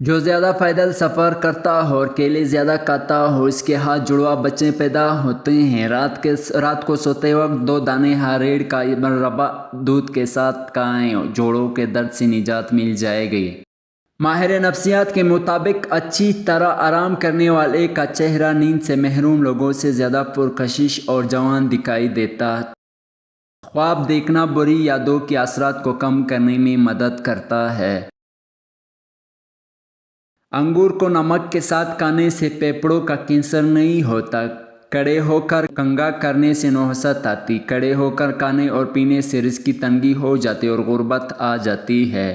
جو زیادہ پیدل سفر کرتا ہو اور کیلے زیادہ کھاتا ہو اس کے ہاتھ جڑوا بچے پیدا ہوتے ہیں۔ رات کو سوتے وقت 2 دانے ہاریڑ کا مربع دودھ کے ساتھ کھائیں، جوڑوں کے درد سے نجات مل جائے گی۔ ماہر نفسیات کے مطابق اچھی طرح آرام کرنے والے کا چہرہ نیند سے محروم لوگوں سے زیادہ پرکشش اور جوان دکھائی دیتا ہے۔ خواب دیکھنا بری یادوں کے اثرات کو کم کرنے میں مدد کرتا ہے۔ انگور کو نمک کے ساتھ کھانے سے پھیپھڑوں کا کینسر نہیں ہوتا۔ کھڑے ہو کر کنگھا کرنے سے نحوست آتی۔ کھڑے ہو کر کھانے اور پینے سے رزق کی تنگی ہو جاتی اور غربت آ جاتی ہے۔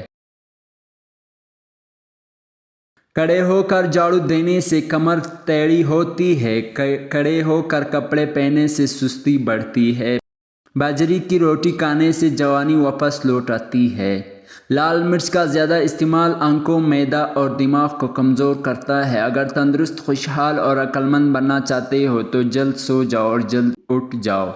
کھڑے ہو کر جھاڑو دینے سے کمر ٹیڑھی ہوتی ہے۔ کھڑے ہو کر کپڑے پہننے سے سستی بڑھتی ہے۔ باجرے کی روٹی کھانے سے جوانی واپس لوٹ آتی ہے۔ لال مرچ کا زیادہ استعمال آنکھوں، معدہ اور دماغ کو کمزور کرتا ہے۔ اگر تندرست، خوشحال اور عقل مند بننا چاہتے ہو تو جلد سو جاؤ اور جلد اٹھ جاؤ۔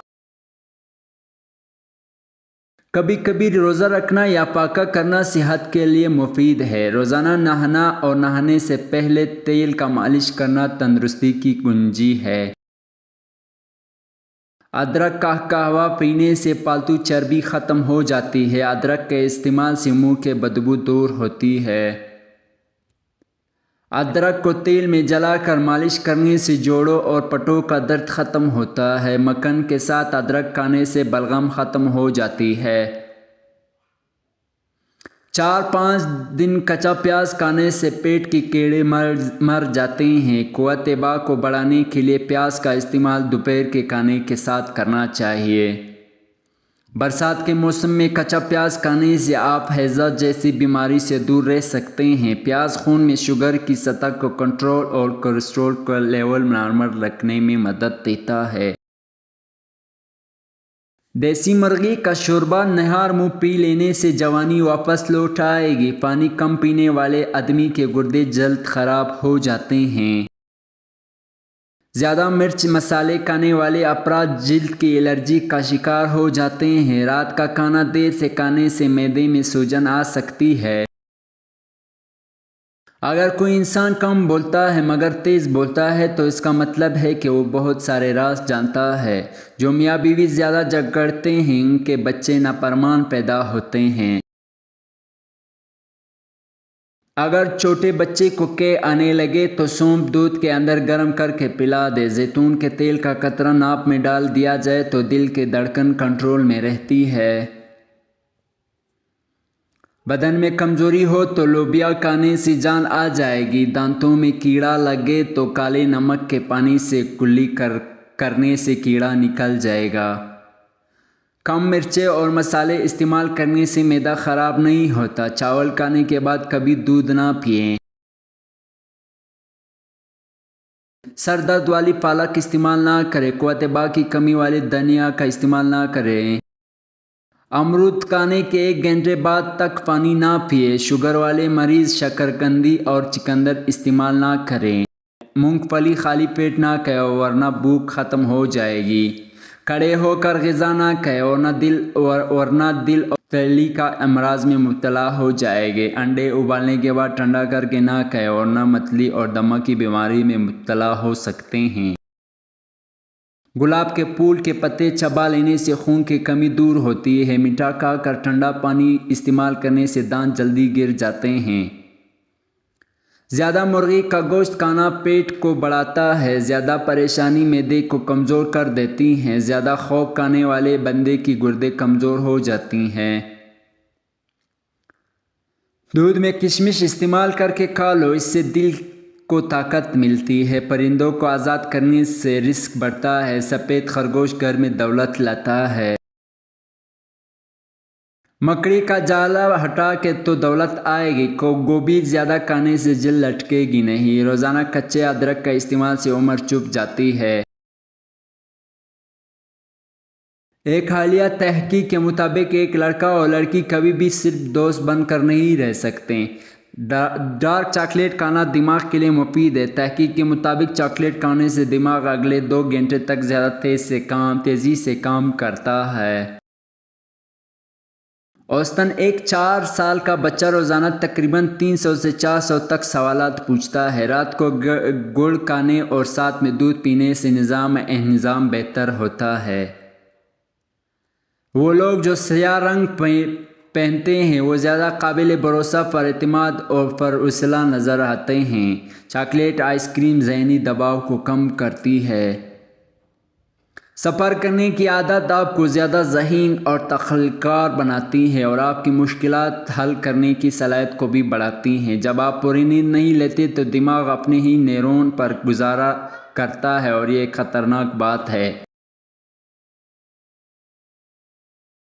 کبھی کبھی روزہ رکھنا یا پاکا کرنا صحت کے لیے مفید ہے۔ روزانہ نہانا اور نہانے سے پہلے تیل کا مالش کرنا تندرستی کی کنجی ہے۔ ادرک کا قہوہ پینے سے پالتو چربی ختم ہو جاتی ہے۔ ادرک کے استعمال سے منہ کی بدبو دور ہوتی ہے۔ ادرک کو تیل میں جلا کر مالش کرنے سے جوڑوں اور پٹوں کا درد ختم ہوتا ہے۔ مکھن کے ساتھ ادرک کھانے سے بلغم ختم ہو جاتی ہے۔ 4-5 دن کچا پیاز کھانے سے پیٹ کے کیڑے مر جاتے ہیں۔ قوت دفاع کو بڑھانے کے لیے پیاز کا استعمال دوپہر کے کھانے کے ساتھ کرنا چاہیے۔ برسات کے موسم میں کچا پیاز کھانے سے آپ ہیضہ جیسی بیماری سے دور رہ سکتے ہیں۔ پیاز خون میں شوگر کی سطح کو کنٹرول اور کولیسٹرول کا لیول نارمل رکھنے میں مدد دیتا ہے۔ دیسی مرغی کا شوربہ نہار منہ پی لینے سے جوانی واپس لوٹ آئے گی۔ پانی کم پینے والے آدمی کے گردے جلد خراب ہو جاتے ہیں۔ زیادہ مرچ مسالے کھانے والے افراد جلد کی الرجی کا شکار ہو جاتے ہیں۔ رات کا کھانا دیر سے کھانے سے معدے میں سوجن آ سکتی ہے۔ اگر کوئی انسان کم بولتا ہے مگر تیز بولتا ہے تو اس کا مطلب ہے کہ وہ بہت سارے راز جانتا ہے۔ جو میاں بیوی زیادہ جھگڑتے ہیں ان کے بچے نافرمان پیدا ہوتے ہیں۔ اگر چھوٹے بچے کو قے آنے لگے تو سونف دودھ کے اندر گرم کر کے پلا دے۔ زیتون کے تیل کا قطرہ ناک میں ڈال دیا جائے تو دل کی دھڑکن کنٹرول میں رہتی ہے۔ بدن میں کمزوری ہو تو لوبیا کھانے سے جان آ جائے گی۔ دانتوں میں کیڑا لگے تو کالے نمک کے پانی سے کلی کرنے سے کیڑا نکل جائے گا۔ کم مرچیں اور مسالے استعمال کرنے سے معدہ خراب نہیں ہوتا۔ چاول کھانے کے بعد کبھی دودھ نہ پئیں۔ سر درد والی پالک استعمال نہ کریں۔ قوت دفاع کی کمی والی دھنیا کا استعمال نہ کریں۔ امرود کھانے کے 1 گھنٹے بعد تک پانی نہ پئیں۔ شوگر والے مریض شکرقندی اور چقندر استعمال نہ کریں۔ مونگ پھلی خالی پیٹ نہ کھائیں ورنہ بھوک ختم ہو جائے گی۔ کھڑے ہو کر غذا نہ کھائیں ورنہ دل اور تیلی کا امراض میں مبتلا ہو جائیں گے۔ انڈے ابالنے کے بعد ٹھنڈا کر کے نہ کھائیں ورنہ متلی اور دمہ کی بیماری میں مبتلا ہو سکتے ہیں۔ گلاب کے پھول کے پتے چبا لینے سے خون کی کمی دور ہوتی ہے۔ میٹھا کھا کر ٹھنڈا پانی استعمال کرنے سے دانت جلدی گر جاتے ہیں۔ زیادہ مرغی کا گوشت کھانا پیٹ کو بڑھاتا ہے۔ زیادہ پریشانی معدے کو کمزور کر دیتی ہے۔ زیادہ خوف کھانے والے بندے کی گردے کمزور ہو جاتی ہیں۔ دودھ میں کشمش استعمال کر کے کھا لو، اس سے دل کو طاقت ملتی ہے۔ پرندوں کو آزاد کرنے سے رزق بڑھتا ہے۔ سفید خرگوش گھر میں دولت لاتا ہے۔ مکڑی کا جالا ہٹا کے تو دولت آئے گی۔ گوبھی زیادہ کھانے سے جلد لٹکے گی نہیں۔ روزانہ کچے ادرک کا استعمال سے عمر چھپ جاتی ہے۔ ایک حالیہ تحقیق کے مطابق ایک لڑکا اور لڑکی کبھی بھی صرف دوست بن کر نہیں رہ سکتے۔ ڈارک چاکلیٹ کھانا دماغ کے لیے مفید ہے۔ تحقیق کے مطابق چاکلیٹ کھانے سے دماغ اگلے 2 گھنٹے تک زیادہ تیزی سے کام کرتا ہے۔ اوسطاً ایک 4 سال کا بچہ روزانہ تقریباً 300 سے 400 تک سوالات پوچھتا ہے۔ رات کو گڑ کھانے اور ساتھ میں دودھ پینے سے نظام انہضام بہتر ہوتا ہے۔ وہ لوگ جو سیاہ رنگ پہنتے ہیں وہ زیادہ قابل بھروسہ، پر اعتماد اور پر حوصلہ نظر آتے ہیں۔ چاکلیٹ آئس کریم ذہنی دباؤ کو کم کرتی ہے۔ سفر کرنے کی عادت آپ کو زیادہ ذہین اور تخلیقی کار بناتی ہے اور آپ کی مشکلات حل کرنے کی صلاحیت کو بھی بڑھاتی ہے۔ جب آپ پوری نیند نہیں لیتے تو دماغ اپنے ہی نیورون پر گزارا کرتا ہے اور یہ ایک خطرناک بات ہے۔